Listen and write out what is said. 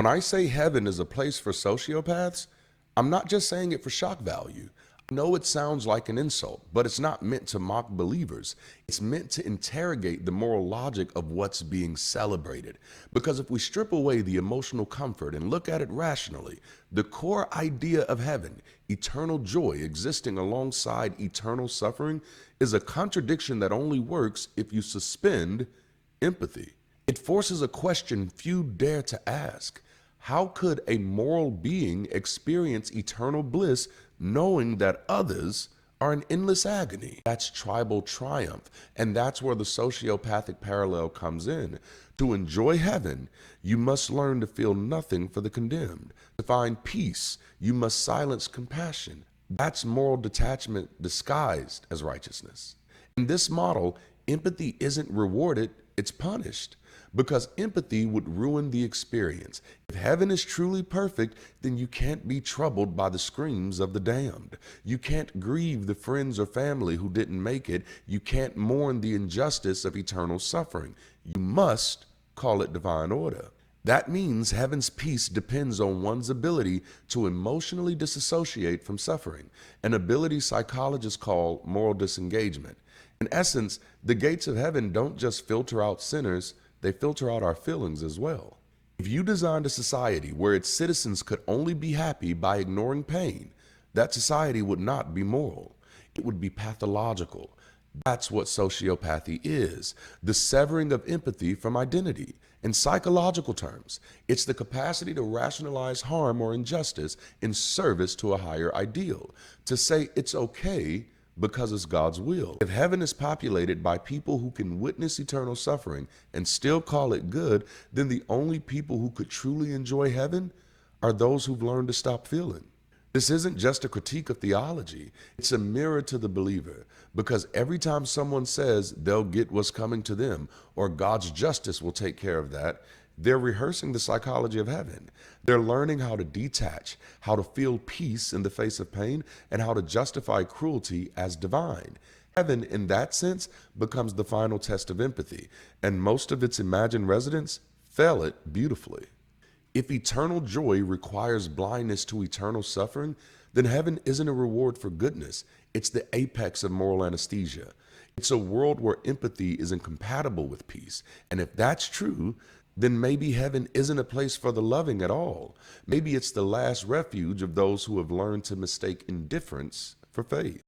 I say heaven is a place for sociopaths, I'm not just saying it for shock value. I know it sounds like an insult, but it's not meant to mock believers. It's meant to interrogate the moral logic of what's being celebrated. Because if we strip away the emotional comfort and look at it rationally, the core idea of heaven, eternal joy existing alongside eternal suffering, is a contradiction that only works if you suspend empathy. It forces a question few dare to ask. How could a moral being experience eternal bliss knowing that others are in endless agony? That's tribal triumph, and that's where the sociopathic parallel comes in. To enjoy heaven, you must learn to feel nothing for the condemned. To find peace, you must silence compassion. That's moral detachment disguised as righteousness. In this model, empathy isn't rewarded, it's punished. Because empathy would ruin the experience. If heaven is truly perfect, then you can't be troubled by the screams of the damned. You can't grieve the friends or family who didn't make it. You can't mourn the injustice of eternal suffering. You must call it divine order. That means heaven's peace depends on one's ability to emotionally disassociate from suffering, an ability psychologists call moral disengagement. In essence, the gates of heaven don't just filter out sinners, they filter out our feelings as well. If you designed a society where its citizens could only be happy by ignoring pain, that society would not be moral. It would be pathological. That's what sociopathy is, the severing of empathy from identity. In psychological terms, it's the capacity to rationalize harm or injustice in service to a higher ideal, to say it's okay because it's God's will. If heaven is populated by people who can witness eternal suffering and still call it good, then the only people who could truly enjoy heaven are those who've learned to stop feeling. This isn't just a critique of theology, it's a mirror to the believer, because every time someone says they'll get what's coming to them or God's justice will take care of that, they're rehearsing the psychology of heaven. They're learning how to detach, how to feel peace in the face of pain, and how to justify cruelty as divine. Heaven, in that sense, becomes the final test of empathy, and most of its imagined residents fail it beautifully. If eternal joy requires blindness to eternal suffering, then heaven isn't a reward for goodness. It's the apex of moral anesthesia. It's a world where empathy is incompatible with peace. And if that's true, then maybe heaven isn't a place for the loving at all. Maybe it's the last refuge of those who have learned to mistake indifference for faith.